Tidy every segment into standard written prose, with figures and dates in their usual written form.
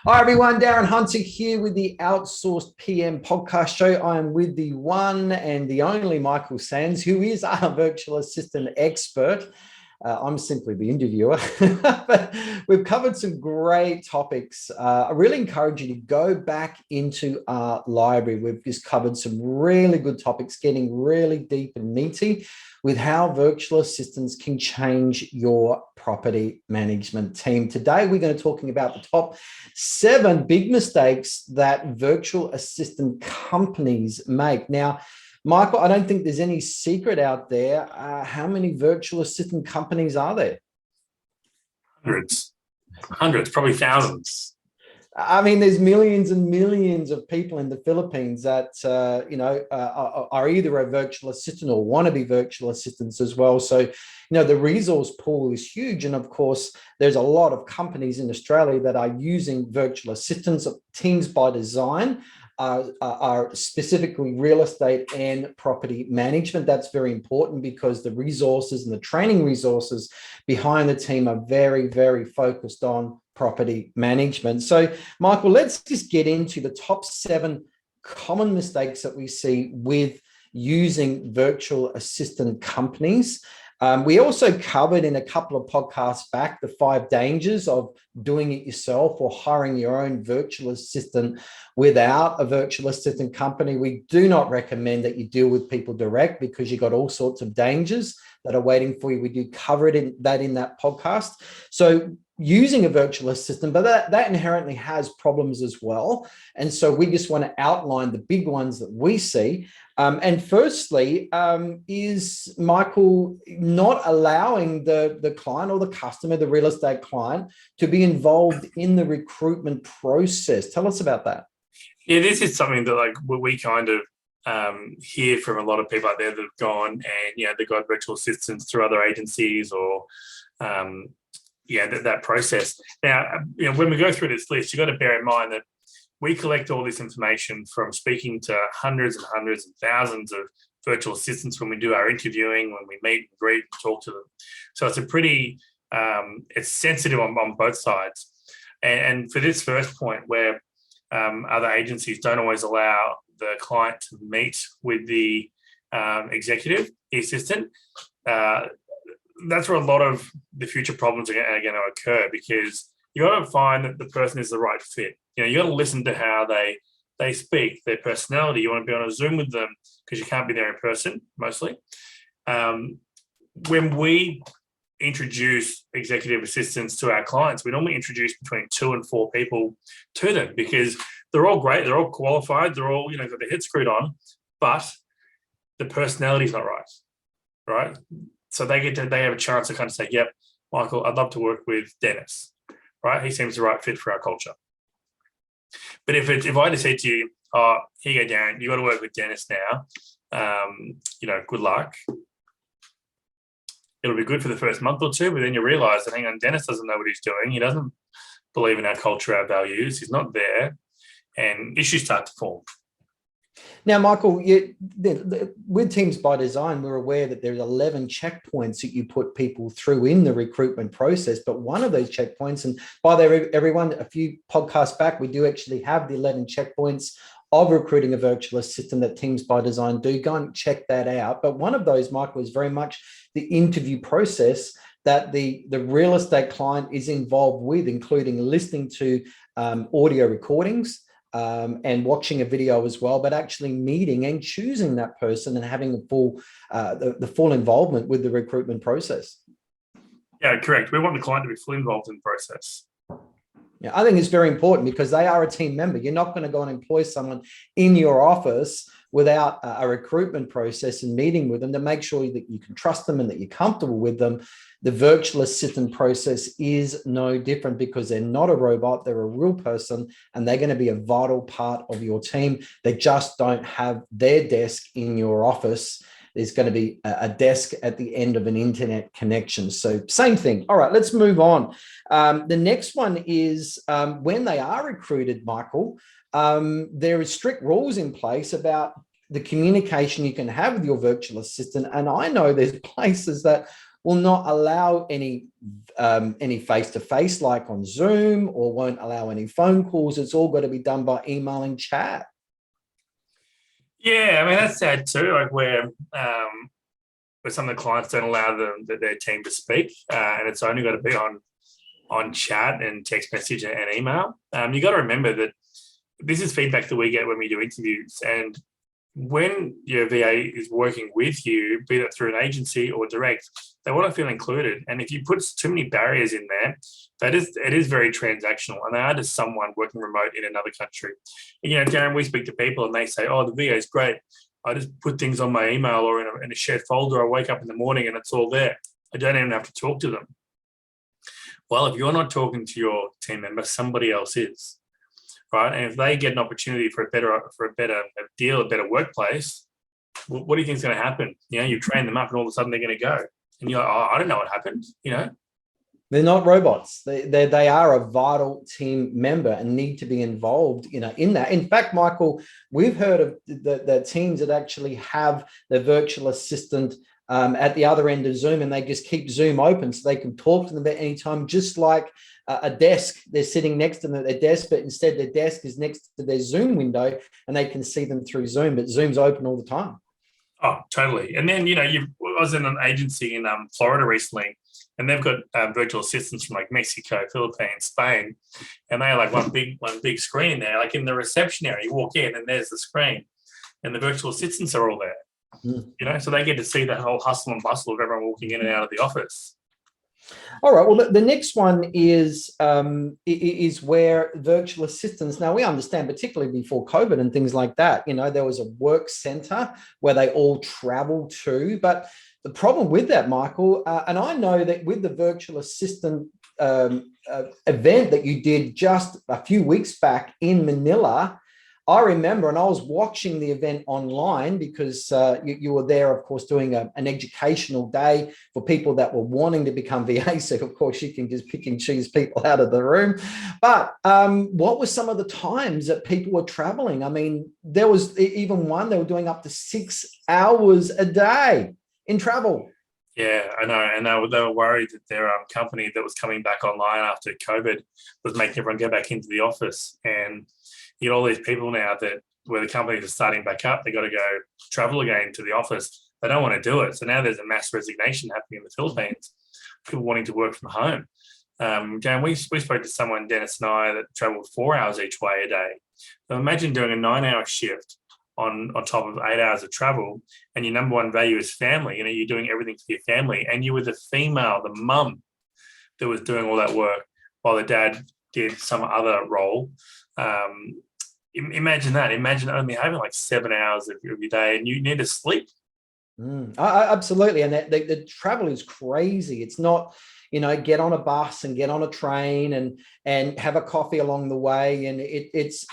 Hi everyone, Darren Hunter here with the Outsourced PM podcast show. I am with the one and the only Michael Sanz, who is our virtual assistant expert. I'm simply the interviewer, but we've covered some great topics. I really encourage you to go back into our library. We've just covered some really good topics, getting really deep and meaty with how virtual assistants can change your property management team. Today, we're going to be talking about the top 7 big mistakes that virtual assistant companies make. Now, Michael, I don't think there's any secret out there. How many virtual assistant companies are there? Hundreds, probably thousands. I mean, there's millions and millions of people in the Philippines that, are either a virtual assistant or want to be virtual assistants as well. So, the resource pool is huge. And of course, there's a lot of companies in Australia that are using virtual assistants. Teams by Design are specifically real estate and property management. That's very important because the resources and the training resources behind the team are very, very focused on property management. So, Michael, let's just get into the top 7 common mistakes that we see with using virtual assistant companies. We also covered in a couple of podcasts back the 5 dangers of doing it yourself or hiring your own virtual assistant without a virtual assistant company. We do not recommend that you deal with people direct because you've got all sorts of dangers that are waiting for you. We do cover it in that podcast. So using a virtual assistant, but that inherently has problems as well. And so we just want to outline the big ones that we see. And firstly, is Michael not allowing the client or the customer, the real estate client, to be involved in the recruitment process? Tell us about that. Yeah, this is something that we kind of hear from a lot of people out there that have gone and they've got virtual assistants through other agencies or that process. Now, when we go through this list, you've got to bear in mind that we collect all this information from speaking to hundreds and hundreds and thousands of virtual assistants when we do our interviewing, when we meet and greet and talk to them. So it's a pretty, it's sensitive on both sides. And for this first point where other agencies don't always allow the client to meet with the executive, the assistant, that's where a lot of the future problems are going to occur, because you got to find that the person is the right fit. You got to listen to how they speak, their personality. You want to be on a Zoom with them because you can't be there in person mostly. When we introduce executive assistants to our clients, we normally introduce between 2 and 4 people to them because they're all great, they're all qualified, they're all got their head screwed on, but the personality is not right? So they have a chance to kind of say, yep, Michael, I'd love to work with Dennis, right? He seems the right fit for our culture. But if I just said to you, oh, here you go, Darren, you got to work with Dennis now, good luck. It'll be good for the first month or 2, but then you realize that, hang on, Dennis doesn't know what he's doing. He doesn't believe in our culture, our values. He's not there, and issues start to form. Now, Michael, with Teams by Design, we're aware that there's 11 checkpoints that you put people through in the recruitment process. But one of those checkpoints, and by the way, everyone, a few podcasts back, we do actually have the 11 checkpoints of recruiting a virtual assistant that Teams by Design do. Go and check that out. But one of those, Michael, is very much the interview process that the real estate client is involved with, including listening to audio recordings, and watching a video as well, but actually meeting and choosing that person and having the full involvement with the recruitment process. Yeah, correct. We want the client to be fully involved in the process. Yeah, I think it's very important because they are a team member. You're not going to go and employ someone in your office without a recruitment process and meeting with them to make sure that you can trust them and that you're comfortable with them. The virtual assistant process is no different because they're not a robot. They're a real person and they're going to be a vital part of your team. They just don't have their desk in your office. There's going to be a desk at the end of an internet connection. So same thing. All right, let's move on. The next one is when they are recruited, Michael, there are strict rules in place about the communication you can have with your virtual assistant. And I know there's places that will not allow any face-to-face like on Zoom, or won't allow any phone calls. It's all got to be done by email and chat. Yeah, I mean, that's sad too, like where some of the clients don't allow their team to speak, and it's only got to be on chat and text message and email. You got to remember that this is feedback that we get when we do interviews, and when your VA is working with you, be it through an agency or direct, they want to feel included. And if you put too many barriers in there, it is very transactional, and they are just someone working remote in another country. And, Darren, we speak to people and they say, "Oh, the VA is great. I just put things on my email or in a shared folder. I wake up in the morning and it's all there. I don't even have to talk to them." Well, if you're not talking to your team member, somebody else is. Right, and if they get an opportunity for a better deal, a better workplace, what do you think is going to happen? You train them up, and all of a sudden they're going to go, and you're like, "Oh, I don't know what happened." They're not robots. They are a vital team member and need to be involved, in that. In fact, Michael, we've heard of the teams that actually have the virtual assistant at the other end of Zoom, and they just keep Zoom open so they can talk to them at any time, just like a desk. They're sitting next to them at their desk, but instead their desk is next to their Zoom window and they can see them through Zoom, but Zoom's open all the time. Oh, totally. And then, I was in an agency in Florida recently, and they've got virtual assistants from like Mexico, Philippines, Spain, and they are like one big screen there. Like in the reception area, you walk in and there's the screen, and the virtual assistants are all there. So they get to see that whole hustle and bustle of everyone walking in and out of the office. All right. Well, the next one is where virtual assistants. Now, we understand, particularly before COVID and things like that, there was a work center where they all traveled to. But the problem with that, Michael, and I know that with the virtual assistant event that you did just a few weeks back in Manila, I remember, and I was watching the event online because you were there, of course, doing an educational day for people that were wanting to become VA. So, of course, you can just pick and choose people out of the room. But what were some of the times that people were traveling? I mean, there was even one, they were doing up to 6 hours a day in travel. Yeah, I know. And they were worried that their company that was coming back online after COVID was making everyone go back into the office. And you get all these people now that where the companies are starting back up, they got to go travel again to the office. They don't want to do it. So now there's a mass resignation happening in the Philippines, people wanting to work from home. Jan, we spoke to someone, Dennis and I, that traveled 4 hours each way a day. So imagine doing a 9-hour shift on top of 8 hours of travel, and your number one value is family. You're doing everything for your family, and you were the female, the mum that was doing all that work while the dad did some other role. Imagine that. Imagine only having like 7 hours of your day, and you need to sleep. Absolutely. And the travel is crazy. It's not, get on a bus and get on a train and have a coffee along the way. And it's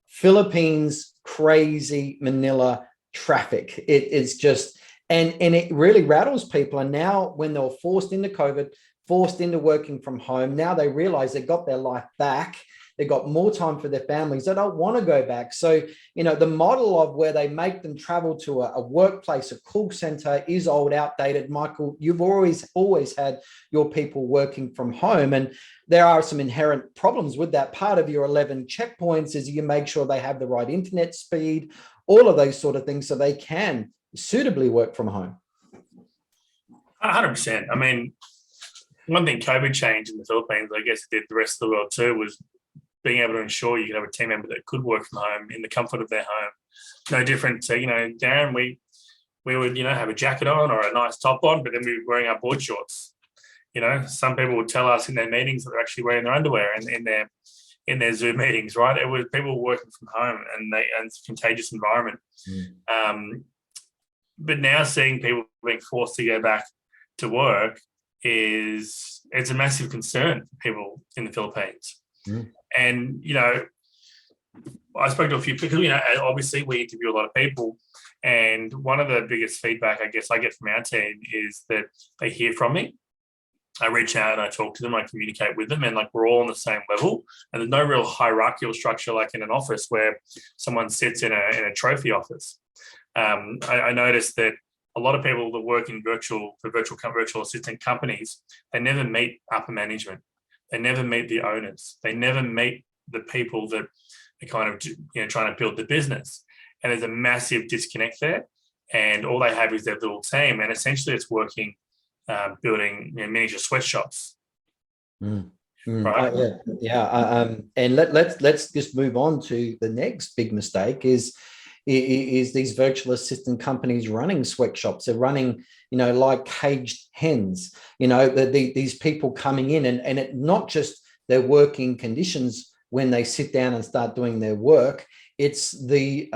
Philippines crazy Manila traffic. It's just, and it really rattles people. And now when they were forced into COVID, forced into working from home, now they realize they got their life back. They got more time for their families. They don't want to go back. So, the model of where they make them travel to a workplace, a call center is old, outdated. Michael, you've always had your people working from home. And there are some inherent problems with that. Part of your 11 checkpoints is you make sure they have the right internet speed, all of those sort of things, so they can suitably work from home. 100%. I mean, one thing COVID changed in the Philippines, I guess it did the rest of the world too, was being able to ensure you could have a team member that could work from home in the comfort of their home. No different to, Darren, we would, have a jacket on or a nice top on, but then we were wearing our board shorts. Some people would tell us in their meetings that they're actually wearing their underwear in their Zoom meetings, right? It was people working from home and it's a contagious environment. But now seeing people being forced to go back to work it's a massive concern for people in the Philippines. And, I spoke to a few people, obviously we interview a lot of people. And one of the biggest feedback I guess I get from our team is that they hear from me. I reach out and I talk to them, I communicate with them, and like we're all on the same level. And there's no real hierarchical structure like in an office where someone sits in a trophy office. I noticed that a lot of people that work in virtual assistant companies, they never meet upper management. They never meet the owners. They never meet the people that are kind of, trying to build the business. And there's a massive disconnect there. And all they have is their little team. And essentially it's working, building miniature sweatshops. Right. And let's just move on to the next big mistake is these virtual assistant companies running sweatshops. They're running, like caged hens. These people coming in and it not just their working conditions when they sit down and start doing their work. It's the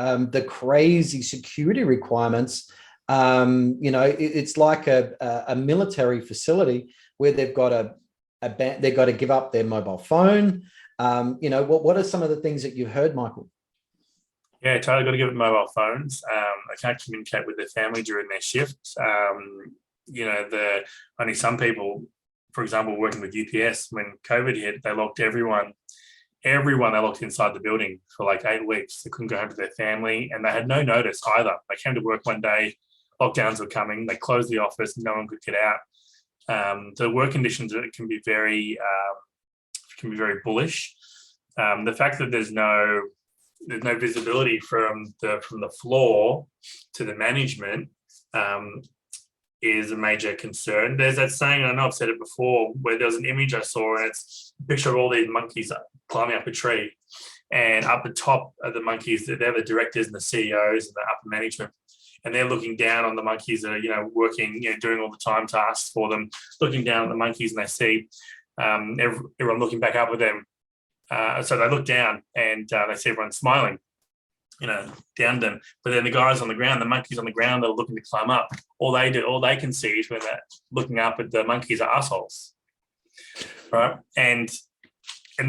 crazy security requirements. It's like a military facility where they've got they've got to give up their mobile phone. What are some of the things that you've heard, Michael? Yeah, totally got to give it mobile phones. They can't communicate with their family during their shifts. Only some people, for example, working with UPS, when COVID hit, they locked everyone they locked inside the building for like 8 weeks. They couldn't go home to their family and they had no notice either. They came to work one day, lockdowns were coming, they closed the office, no one could get out. The work conditions can be very bullish. The fact that there's no visibility from the floor to the management is a major concern. There's that saying, I know I've said it before, where there was an image I saw and it's a picture of all these monkeys climbing up a tree, and up the top of the monkeys, they're the directors and the CEOs and the upper management, and they're looking down on the monkeys that are working, doing all the time tasks for them, looking down at the monkeys, and they see everyone looking back up at them. So they look down and they see everyone smiling, down them. But then the guys on the ground, the monkeys on the ground that are looking to climb up, all they can see is when they're looking up at the monkeys are assholes, right? And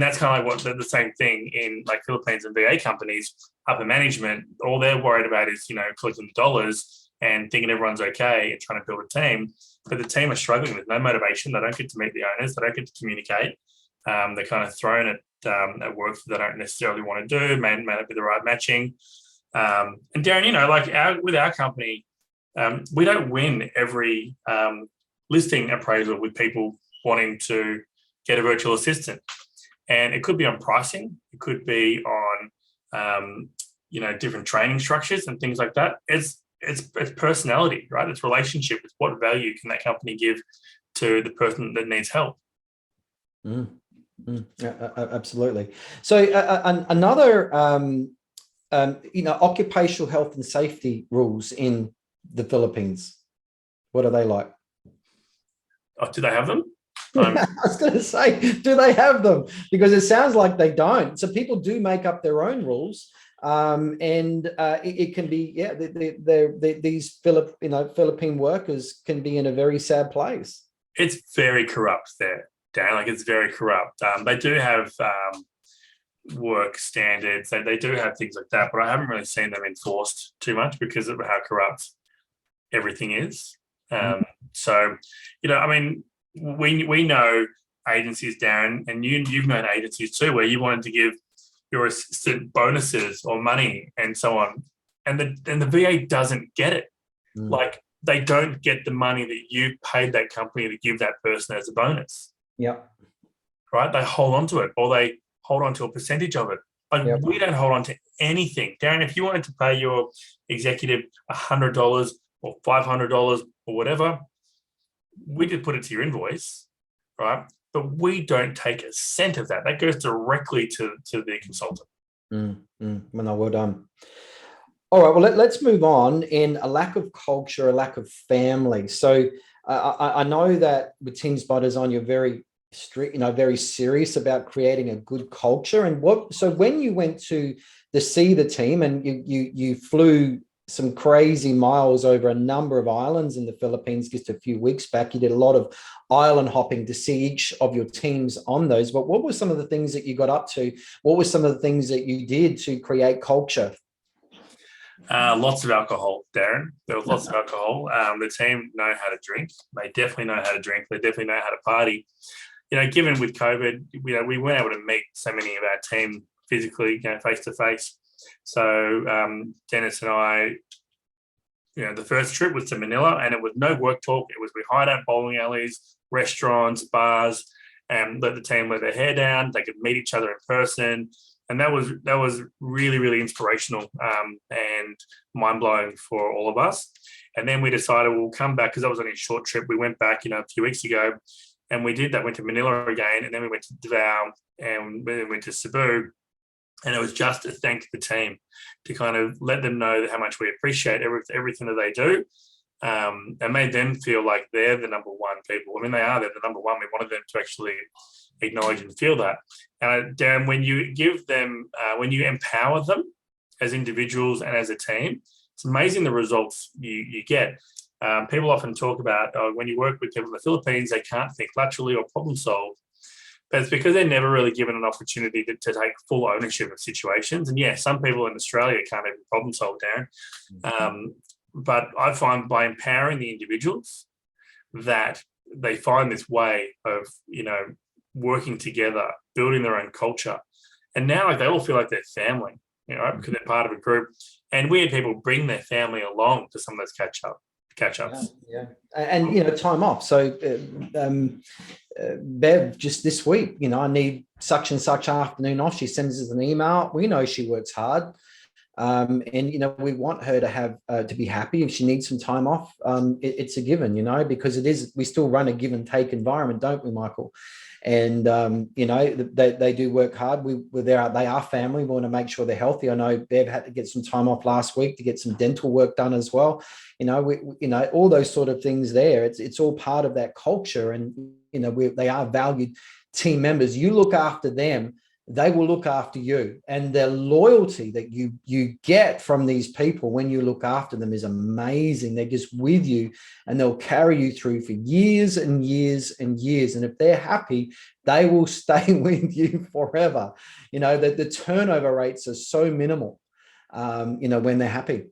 that's kind of like the same thing in like Philippines and VA companies. Upper management, all they're worried about is collecting the dollars and thinking everyone's okay and trying to build a team. But the team are struggling with no motivation. They don't get to meet the owners. They don't get to communicate. They're kind of thrown at work that they don't necessarily want to do, may not be the right matching. And Darren, with our company, we don't win every listing appraisal with people wanting to get a virtual assistant. And it could be on pricing. It could be on, different training structures and things like that. It's personality, right? It's relationship. It's what value can that company give to the person that needs help. Absolutely. So another, occupational health and safety rules in the Philippines. What are they like? Oh, do they have them? I was going to say, do they have them? Because it sounds like they don't. So people do make up their own rules. It can be, these Philippine workers can be in a very sad place. It's very corrupt there, Dan. Like, it's very corrupt. They do have work standards. They do have things like that, but I haven't really seen them enforced too much because of how corrupt everything is. We know agencies, Darren, and you've known agencies too, where you wanted to give your assistant bonuses or money and so on, and the VA doesn't get it. Like, they don't get the money that you paid that company to give that person as a bonus. Yep. Right? They hold on to it, or they hold on to a percentage of it. Like, we don't hold on to anything. Darren, if you wanted to pay your executive $100 or $500 or whatever, we could put it to your invoice, right? But we don't take a cent of that. That goes directly to the consultant. Well done. All right, well, let's move on. In a lack of culture, a lack of family. So I know that with Teams by Design, you're very strict, very serious about creating a good culture. And so when you went to see the team and you flew some crazy miles over a number of islands in the Philippines just a few weeks back, you did a lot of island hopping to see each of your teams on those. But what were some of the things that you got up to? What were some of the things that you did to create culture? Lots of alcohol, Darren. There was lots of alcohol. The team know how to drink. They definitely know how to drink. They definitely know how to party. Given with COVID, we weren't able to meet so many of our team physically, face to face. So Dennis and I the first trip was to Manila, and it was no work talk. It was we hired out bowling alleys, restaurants, bars, and let the team let their hair down. They could meet each other in person, and that was really, really inspirational and mind blowing for all of us. And then we decided we'll come back because that was only a short trip. We went back, a few weeks ago, and we did that. Went to Manila again, and then we went to Davao, and then went to Cebu. And it was just to thank the team, to kind of let them know how much we appreciate everything that they do, and made them feel like they're the number one people. I mean, they're the number one. We wanted them to actually acknowledge and feel that. Darren, when you give them, when you empower them as individuals and as a team, it's amazing the results you get. People often talk about when you work with people in the Philippines, they can't think laterally or problem solve. But it's because they're never really given an opportunity to take full ownership of situations. And yeah, some people in Australia can't even problem solve, Darren. But I find by empowering the individuals that they find this way of, working together, building their own culture. And now they all feel like they're family, because they're part of a group. And we had people bring their family along to some of those catch-ups. Yeah. And, time off. So Bev, just this week, I need such and such afternoon off. She sends us an email. We know she works hard. And, we want her to have, to be happy. If she needs some time off, it's a given, because we still run a give and take environment, don't we, Michael? And, they do work hard. They are family. We want to make sure they're healthy. I know Bev had to get some time off last week to get some dental work done as well. All those sort of things there. It's all part of that culture. And, they are valued team members. You look after them, they will look after you. And the loyalty that you get from these people when you look after them is amazing. They're just with you, and they'll carry you through for years and years and years. And if they're happy, they will stay with you forever. That the turnover rates are so minimal, when they're happy.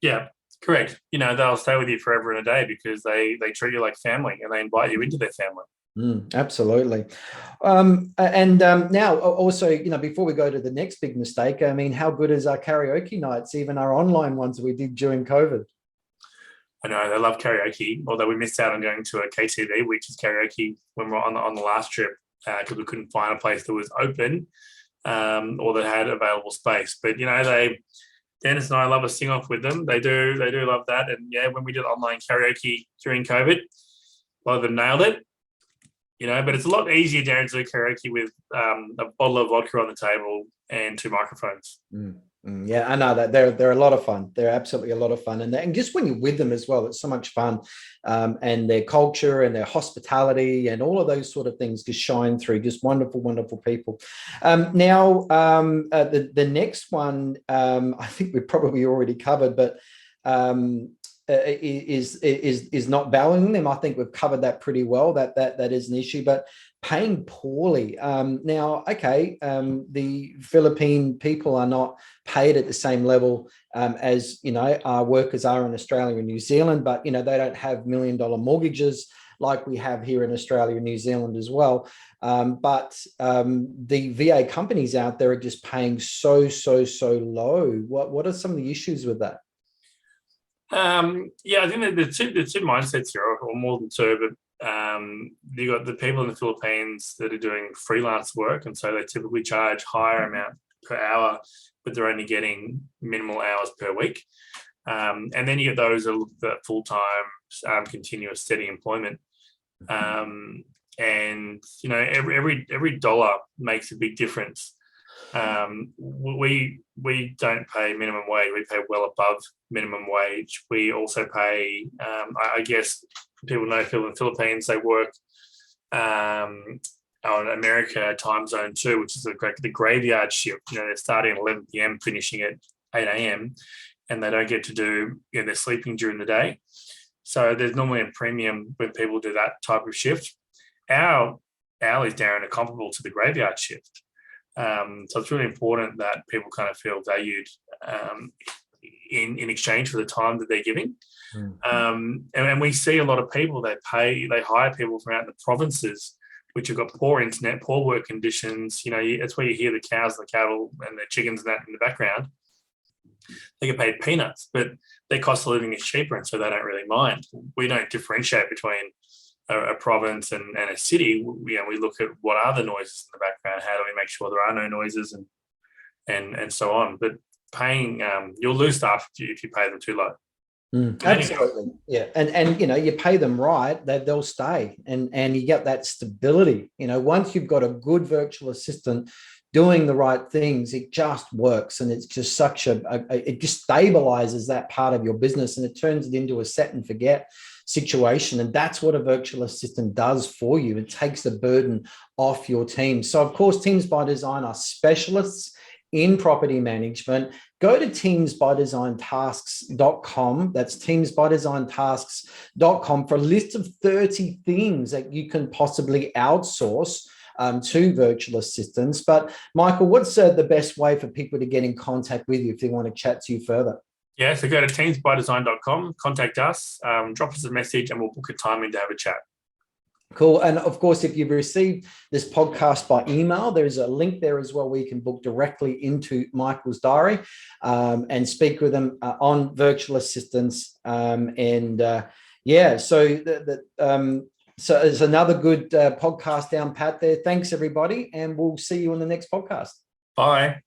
Yeah, correct. They'll stay with you forever and a day because they treat you like family and they invite you into their family. Absolutely. Now also, before we go to the next big mistake, I mean, how good is our karaoke nights, even our online ones we did during COVID? I know they love karaoke, although we missed out on going to a KTV, which is karaoke, when we were on the last trip, because we couldn't find a place that was open or that had available space. But Dennis and I love a sing off with them. They do love that. And yeah, when we did online karaoke during COVID, a lot of them nailed it. But it's a lot easier, Darren, to do karaoke with a bottle of vodka on the table and 2 microphones. Yeah, I know that they're a lot of fun. They're absolutely a lot of fun, and just when you're with them as well, it's so much fun. And their culture and their hospitality and all of those sort of things just shine through. Just wonderful, wonderful people. Now, the next one, I think we probably already covered, but is not valuing them. I think we've covered that pretty well. That is an issue, but paying poorly. Now, okay, the Philippine people are not paid at the same level as our workers are in Australia and New Zealand, but they don't have $1 million mortgages like we have here in Australia and New Zealand as well. But the VA companies out there are just paying so low. What are some of the issues with that? I think that the two mindsets here, or more than two, but you got the people in the Philippines that are doing freelance work, and so they typically charge higher amount per hour, but they're only getting minimal hours per week. And then you get those that are full-time, continuous, steady employment. And every dollar makes a big difference. We don't pay minimum wage. We pay well above minimum wage. We also pay, I guess people know in the Philippines, they work on America time zone 2, which is the graveyard shift. They're starting at 11 p.m, finishing at 8 a.m, and they don't get to do, they're sleeping during the day. So there's normally a premium when people do that type of shift. Our hourlies, Darren, are comparable to the graveyard shift. So it's really important that people kind of feel valued in exchange for the time that they're giving. And we see a lot of people they hire people from out in the provinces, which have got poor internet, poor work conditions. That's where you hear the cows and the cattle and the chickens and that in the background. They get paid peanuts, but their cost of living is cheaper, and so they don't really mind. We don't differentiate between a province and a city. We look at what are the noises in the background. How do we make sure there are no noises, and so on. But paying, you'll lose staff if you pay them too low. Absolutely. Yeah. And you pay them right, they'll stay, and you get that stability. Once you've got a good virtual assistant doing the right things, it just works. And it's just it just stabilizes that part of your business, and it turns it into a set and forget situation. And that's what a virtual assistant does for you. It takes the burden off your team. So of course, Teams by Design are specialists in property management. Go to teamsbydesigntasks.com. That's teamsbydesigntasks.com for a list of 30 things that you can possibly outsource to virtual assistants. But Michael, what's the best way for people to get in contact with you if they want to chat to you further? Yeah, so go to teamsbydesign.com, contact us, drop us a message, and we'll book a time in to have a chat. Cool. And of course, if you've received this podcast by email, there's a link there as well where you can book directly into Michael's diary and speak with them on virtual assistants. So it's another good podcast down pat there. Thanks, everybody. And we'll see you on the next podcast. Bye.